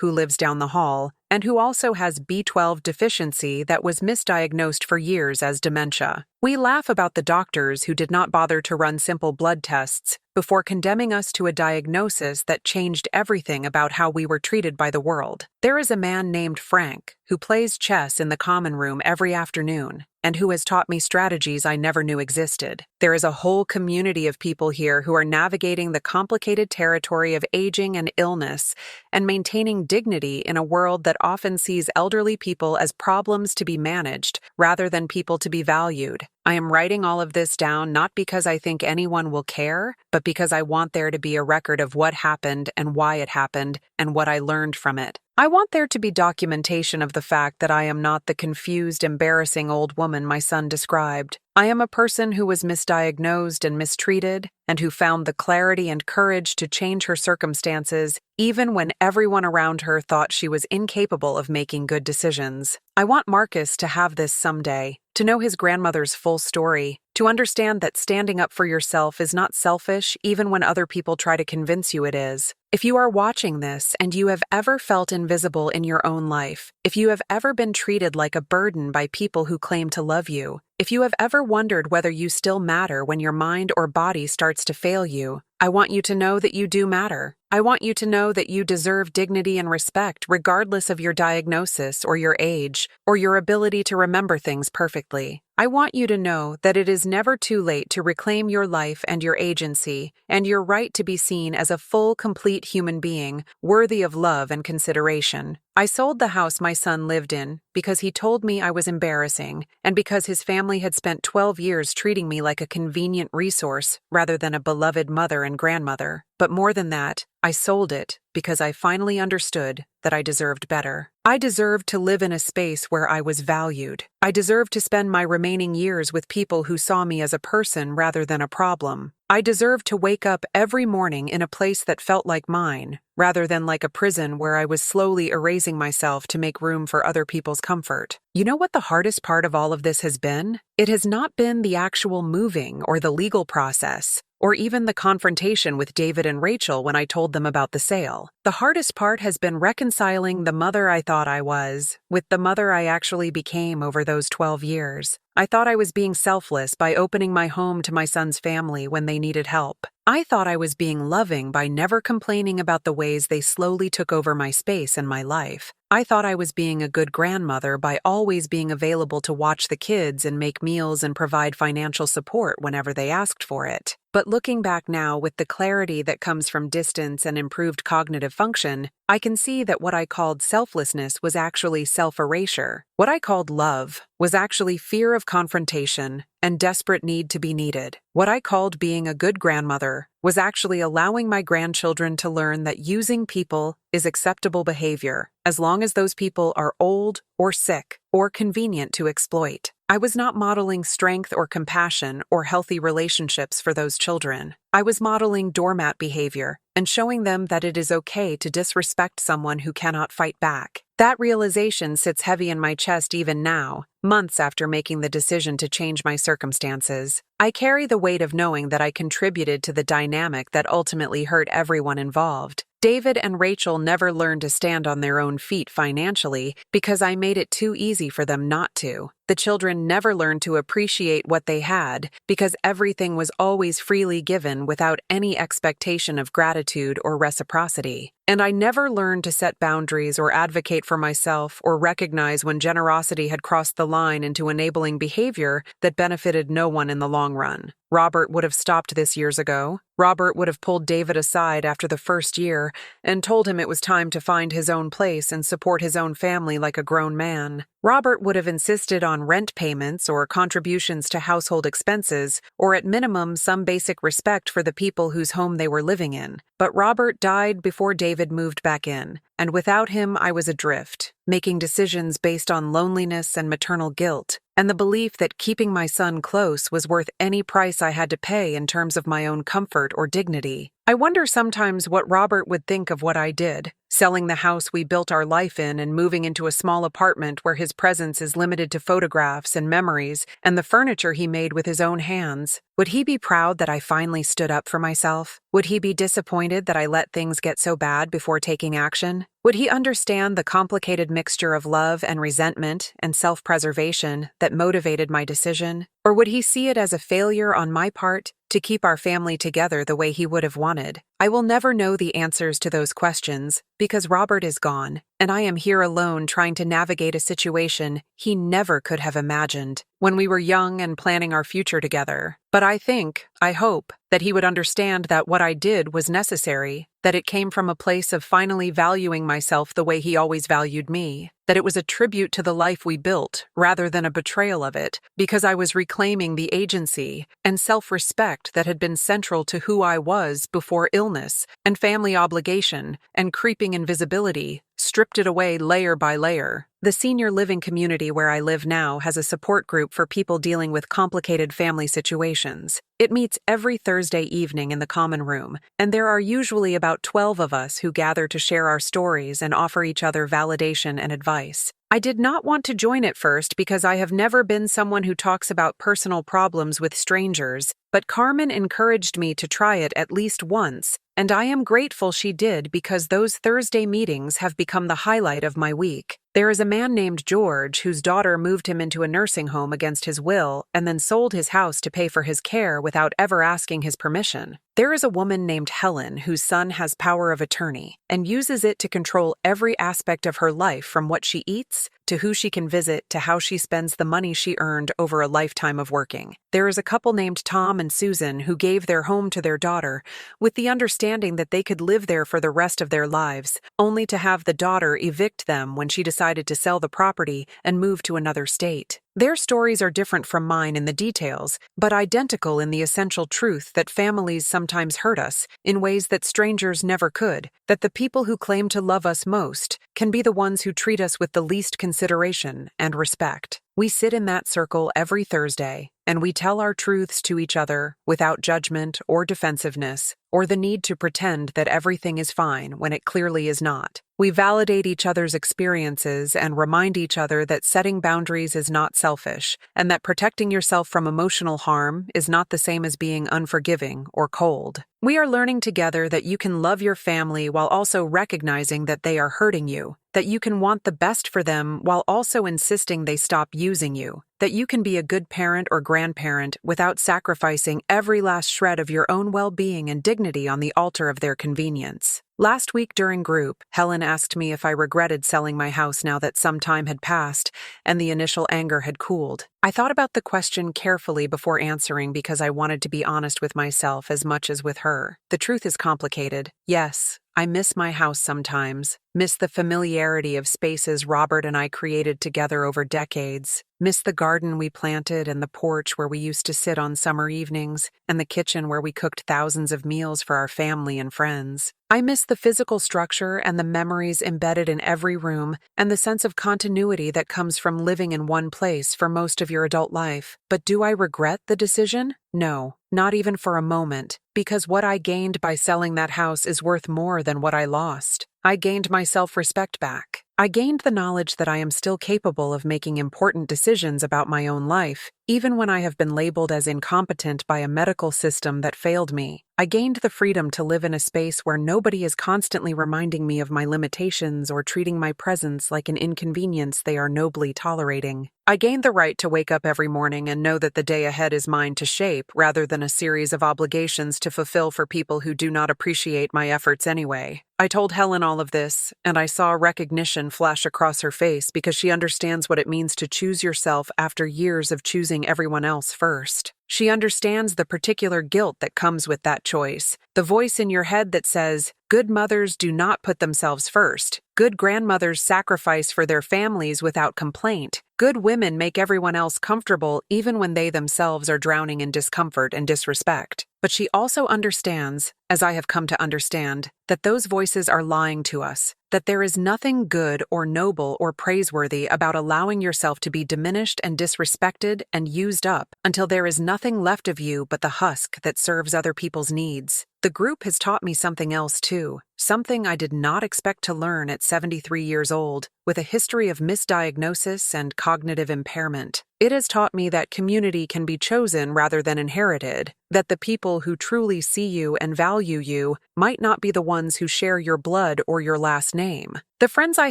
who lives down the hall and who also has B12 deficiency that was misdiagnosed for years as dementia. We laugh about the doctors who did not bother to run simple blood tests before condemning us to a diagnosis that changed everything about how we were treated by the world. There is a man named Frank who plays chess in the common room every afternoon and who has taught me strategies I never knew existed. There is a whole community of people here who are navigating the complicated territory of aging and illness and maintaining dignity in a world that often sees elderly people as problems to be managed rather than people to be valued. I am writing all of this down not because I think anyone will care, but because I want there to be a record of what happened and why it happened and what I learned from it. I want there to be documentation of the fact that I am not the confused, embarrassing old woman my son described. I am a person who was misdiagnosed and mistreated, and who found the clarity and courage to change her circumstances, even when everyone around her thought she was incapable of making good decisions. I want Marcus to have this someday, to know his grandmother's full story, to understand that standing up for yourself is not selfish even when other people try to convince you it is. If you are watching this and you have ever felt invisible in your own life, if you have ever been treated like a burden by people who claim to love you, if you have ever wondered whether you still matter when your mind or body starts to fail you, I want you to know that you do matter. I want you to know that you deserve dignity and respect regardless of your diagnosis or your age or your ability to remember things perfectly. I want you to know that it is never too late to reclaim your life and your agency and your right to be seen as a full, complete human being worthy of love and consideration. I sold the house my son lived in because he told me I was embarrassing and because his family had spent 12 years treating me like a convenient resource rather than a beloved mother and grandmother. But more than that, I sold it because I finally understood that I deserved better. I deserved to live in a space where I was valued. I deserved to spend my remaining years with people who saw me as a person rather than a problem. I deserved to wake up every morning in a place that felt like mine, rather than like a prison where I was slowly erasing myself to make room for other people's comfort. You know what the hardest part of all of this has been? It has not been the actual moving or the legal process, or even the confrontation with David and Rachel when I told them about the sale. The hardest part has been reconciling the mother I thought I was with the mother I actually became over those 12 years. I thought I was being selfless by opening my home to my son's family when they needed help. I thought I was being loving by never complaining about the ways they slowly took over my space and my life. I thought I was being a good grandmother by always being available to watch the kids and make meals and provide financial support whenever they asked for it. But looking back now with the clarity that comes from distance and improved cognitive function, I can see that what I called selflessness was actually self-erasure. What I called love was actually fear of confrontation and desperate need to be needed. What I called being a good grandmother was actually allowing my grandchildren to learn that using people is acceptable behavior, as long as those people are old or sick or convenient to exploit. I was not modeling strength or compassion or healthy relationships for those children. I was modeling doormat behavior and showing them that it is okay to disrespect someone who cannot fight back. That realization sits heavy in my chest even now, months after making the decision to change my circumstances. I carry the weight of knowing that I contributed to the dynamic that ultimately hurt everyone involved. David and Rachel never learned to stand on their own feet financially because I made it too easy for them not to. The children never learned to appreciate what they had because everything was always freely given without any expectation of gratitude or reciprocity. And I never learned to set boundaries or advocate for myself or recognize when generosity had crossed the line into enabling behavior that benefited no one in the long run. Robert would have stopped this years ago. Robert would have pulled David aside after the first year and told him it was time to find his own place and support his own family like a grown man. Robert would have insisted on rent payments or contributions to household expenses, or at minimum some basic respect for the people whose home they were living in. But Robert died before David moved back in, and without him I was adrift, making decisions based on loneliness and maternal guilt, and the belief that keeping my son close was worth any price I had to pay in terms of my own comfort or dignity. I wonder sometimes what Robert would think of what I did, selling the house we built our life in and moving into a small apartment where his presence is limited to photographs and memories and the furniture he made with his own hands. Would he be proud that I finally stood up for myself? Would he be disappointed that I let things get so bad before taking action? Would he understand the complicated mixture of love and resentment and self-preservation that motivated my decision? Or would he see it as a failure on my part to keep our family together the way he would have wanted? I will never know the answers to those questions because Robert is gone, and I am here alone trying to navigate a situation he never could have imagined when we were young and planning our future together. But I hope, that he would understand that what I did was necessary, that it came from a place of finally valuing myself the way he always valued me, that it was a tribute to the life we built rather than a betrayal of it, because I was reclaiming the agency and self-respect that had been central to who I was before illness and family obligation and creeping invisibility stripped it away layer by layer. The senior living community where I live now has a support group for people dealing with complicated family situations. It meets every Thursday evening in the common room, and there are usually about 12 of us who gather to share our stories and offer each other validation and advice. I did not want to join at first because I have never been someone who talks about personal problems with strangers, but Carmen encouraged me to try it at least once, and I am grateful she did because those Thursday meetings have become the highlight of my week. There is a man named George whose daughter moved him into a nursing home against his will and then sold his house to pay for his care without ever asking his permission. There is a woman named Helen whose son has power of attorney and uses it to control every aspect of her life, from what she eats to who she can visit to how she spends the money she earned over a lifetime of working. There is a couple named Tom and Susan who gave their home to their daughter with the understanding that they could live there for the rest of their lives, only to have the daughter evict them when she decided to sell the property and move to another state. Their stories are different from mine in the details, but identical in the essential truth that families sometimes hurt us in ways that strangers never could, that the people who claim to love us most can be the ones who treat us with the least consideration and respect. We sit in that circle every Thursday, and we tell our truths to each other without judgment or defensiveness, or the need to pretend that everything is fine when it clearly is not. We validate each other's experiences and remind each other that setting boundaries is not selfish, and that protecting yourself from emotional harm is not the same as being unforgiving or cold. We are learning together that you can love your family while also recognizing that they are hurting you, that you can want the best for them while also insisting they stop using you, that you can be a good parent or grandparent without sacrificing every last shred of your own well-being and dignity on the altar of their convenience. Last week during group, Helen asked me if I regretted selling my house now that some time had passed and the initial anger had cooled. I thought about the question carefully before answering because I wanted to be honest with myself as much as with her. The truth is complicated. Yes, I miss my house sometimes, miss the familiarity of spaces Robert and I created together over decades, miss the garden we planted and the porch where we used to sit on summer evenings, and the kitchen where we cooked thousands of meals for our family and friends. I miss the physical structure and the memories embedded in every room and the sense of continuity that comes from living in one place for most of your adult life. But do I regret the decision? No, not even for a moment, because what I gained by selling that house is worth more than what I lost. I gained my self-respect back. I gained the knowledge that I am still capable of making important decisions about my own life, even when I have been labeled as incompetent by a medical system that failed me. I gained the freedom to live in a space where nobody is constantly reminding me of my limitations or treating my presence like an inconvenience they are nobly tolerating. I gained the right to wake up every morning and know that the day ahead is mine to shape rather than a series of obligations to fulfill for people who do not appreciate my efforts anyway. I told Helen all of this, and I saw recognition flash across her face because she understands what it means to choose yourself after years of choosing everyone else first. She understands the particular guilt that comes with that choice, the voice in your head that says, good mothers do not put themselves first. Good grandmothers sacrifice for their families without complaint. Good women make everyone else comfortable even when they themselves are drowning in discomfort and disrespect. But she also understands, as I have come to understand, that those voices are lying to us, that there is nothing good or noble or praiseworthy about allowing yourself to be diminished and disrespected and used up until there is nothing left of you but the husk that serves other people's needs. The group has taught me something else too, something I did not expect to learn at 73 years old, with a history of misdiagnosis and cognitive impairment. It has taught me that community can be chosen rather than inherited, that the people who truly see you and value you might not be the ones who share your blood or your last name. The friends I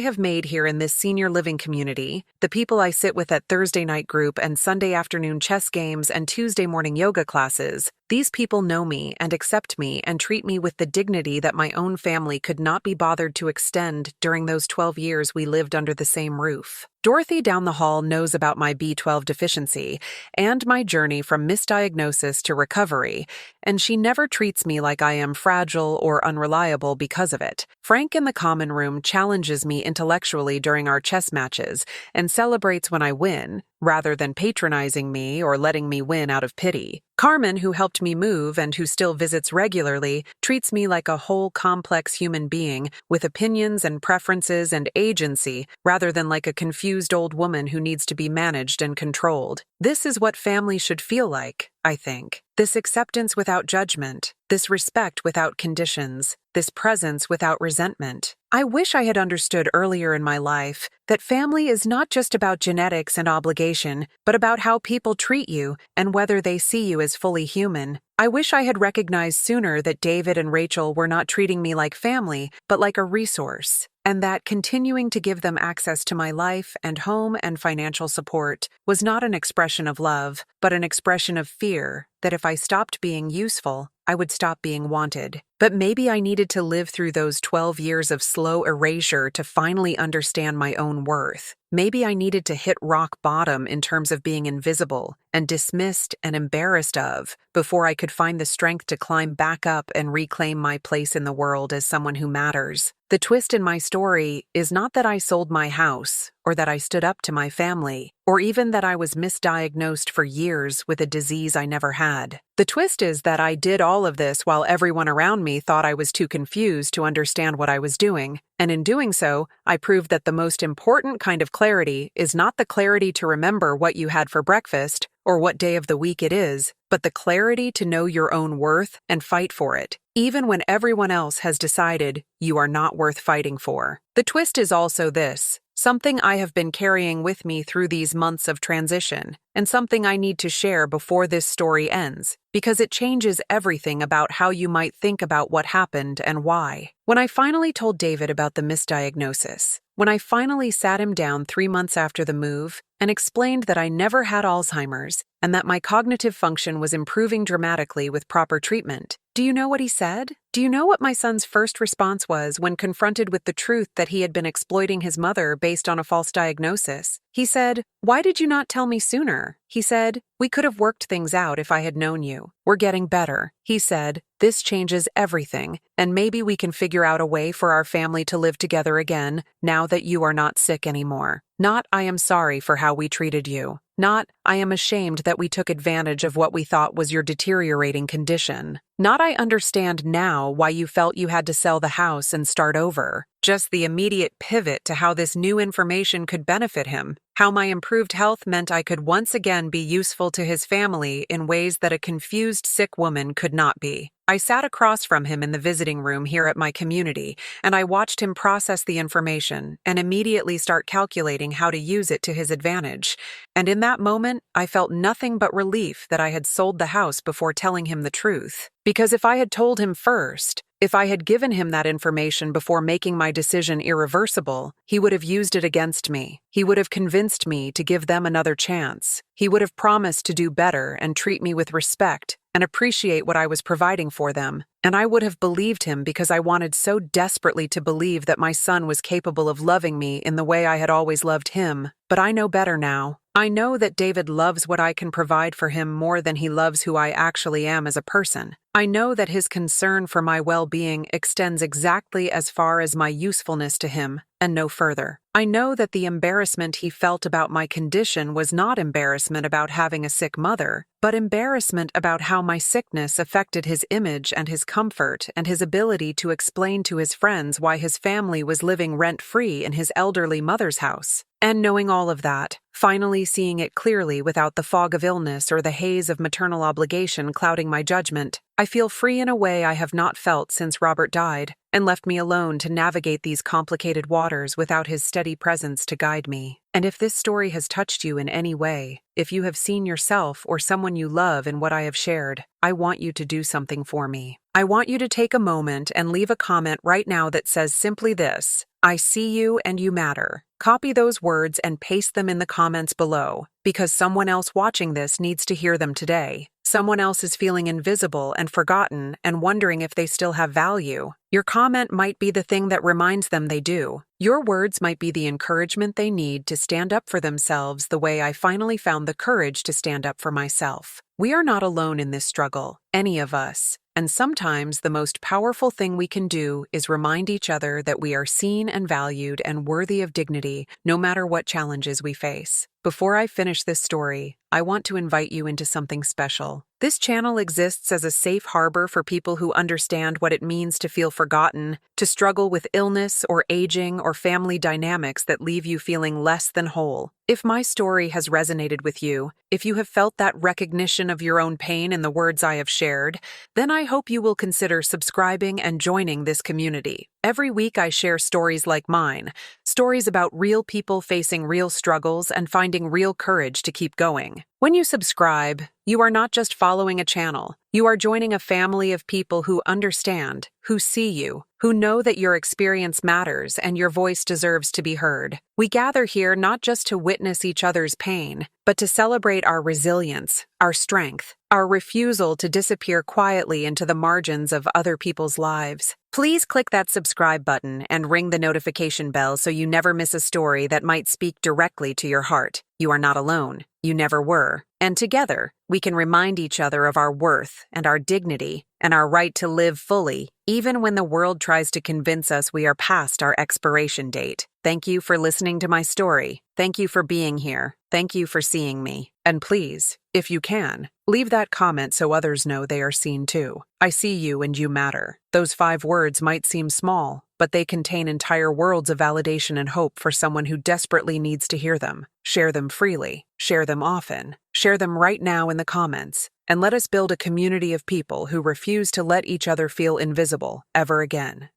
have made here in this senior living community, the people I sit with at Thursday night group and Sunday afternoon chess games and Tuesday morning yoga classes, these people know me and accept me and treat me with the dignity that my own family could not be bothered to extend during those 12 years we lived under the same roof. Dorothy down the hall knows about my B12 deficiency and my journey from misdiagnosis to recovery, and she never treats me like I am fragile or unreliable because of it. Frank in the common room challenges me intellectually during our chess matches and celebrates when I win, rather than patronizing me or letting me win out of pity. Carmen, who helped me move and who still visits regularly, treats me like a whole complex human being with opinions and preferences and agency rather than like a confused old woman who needs to be managed and controlled. This is what family should feel like, I think. This acceptance without judgment, this respect without conditions, this presence without resentment. I wish I had understood earlier in my life that family is not just about genetics and obligation, but about how people treat you and whether they see you as fully human. I wish I had recognized sooner that David and Rachel were not treating me like family, but like a resource, and that continuing to give them access to my life and home and financial support was not an expression of love, but an expression of fear that if I stopped being useful, I would stop being wanted. But maybe I needed to live through those 12 years of slow erasure to finally understand my own worth. Maybe I needed to hit rock bottom in terms of being invisible and dismissed and embarrassed of before I could find the strength to climb back up and reclaim my place in the world as someone who matters. The twist in my story is not that I sold my house, or that I stood up to my family, or even that I was misdiagnosed for years with a disease I never had. The twist is that I did all of this while everyone around me thought I was too confused to understand what I was doing, and in doing so, I proved that the most important kind of clarity is not the clarity to remember what you had for breakfast or what day of the week it is, but the clarity to know your own worth and fight for it, even when everyone else has decided you are not worth fighting for. The twist is also this, something I have been carrying with me through these months of transition, and something I need to share before this story ends, because it changes everything about how you might think about what happened and why. When I finally told David about the misdiagnosis, when I finally sat him down 3 months after the move and explained that I never had Alzheimer's and that my cognitive function was improving dramatically with proper treatment, do you know what he said? Do you know what my son's first response was when confronted with the truth that he had been exploiting his mother based on a false diagnosis? He said, "Why did you not tell me sooner?" He said, "We could have worked things out if I had known you. We're getting better." He said, "This changes everything, and maybe we can figure out a way for our family to live together again now that you are not sick anymore. Not, I am sorry for how we treated you. Not, I am ashamed that we took advantage of what we thought was your deteriorating condition. Not, I understand now why you felt you had to sell the house and start over. Just the immediate pivot to how this new information could benefit him, how my improved health meant I could once again be useful to his family in ways that a confused sick woman could not be. I sat across from him in the visiting room here at my community, and I watched him process the information and immediately start calculating how to use it to his advantage. And in that moment, I felt nothing but relief that I had sold the house before telling him the truth. Because if I had told him first, if I had given him that information before making my decision irreversible, he would have used it against me. He would have convinced me to give them another chance. He would have promised to do better and treat me with respect and appreciate what I was providing for them. And I would have believed him because I wanted so desperately to believe that my son was capable of loving me in the way I had always loved him. But I know better now. I know that David loves what I can provide for him more than he loves who I actually am as a person. I know that his concern for my well-being extends exactly as far as my usefulness to him, and no further. I know that the embarrassment he felt about my condition was not embarrassment about having a sick mother, but embarrassment about how my sickness affected his image and his comfort and his ability to explain to his friends why his family was living rent-free in his elderly mother's house. And knowing all of that, finally seeing it clearly without the fog of illness or the haze of maternal obligation clouding my judgment, I feel free in a way I have not felt since Robert died, and left me alone to navigate these complicated waters without his steady presence to guide me. And if this story has touched you in any way, if you have seen yourself or someone you love in what I have shared, I want you to do something for me. I want you to take a moment and leave a comment right now that says simply this: I see you and you matter. Copy those words and paste them in the comments below, because someone else watching this needs to hear them today. Someone else is feeling invisible and forgotten and wondering if they still have value. Your comment might be the thing that reminds them they do. Your words might be the encouragement they need to stand up for themselves the way I finally found the courage to stand up for myself. We are not alone in this struggle, any of us. And sometimes the most powerful thing we can do is remind each other that we are seen and valued and worthy of dignity, no matter what challenges we face. Before I finish this story, I want to invite you into something special. This channel exists as a safe harbor for people who understand what it means to feel forgotten, to struggle with illness or aging or family dynamics that leave you feeling less than whole. If my story has resonated with you, if you have felt that recognition of your own pain in the words I have shared, then I hope you will consider subscribing and joining this community. Every week I share stories like mine, stories about real people facing real struggles and finding real courage to keep going. When you subscribe, you are not just following a channel. You are joining a family of people who understand, who see you, who know that your experience matters and your voice deserves to be heard. We gather here not just to witness each other's pain, but to celebrate our resilience, our strength, our refusal to disappear quietly into the margins of other people's lives. Please click that subscribe button and ring the notification bell so you never miss a story that might speak directly to your heart. You are not alone. You never were. And together, we can remind each other of our worth and our dignity and our right to live fully, even when the world tries to convince us we are past our expiration date. Thank you for listening to my story. Thank you for being here. Thank you for seeing me. And please, if you can, leave that comment so others know they are seen too. I see you and you matter. Those 5 words might seem small, but they contain entire worlds of validation and hope for someone who desperately needs to hear them. Share them freely. Share them often. Share them right now in the comments. And let us build a community of people who refuse to let each other feel invisible ever again.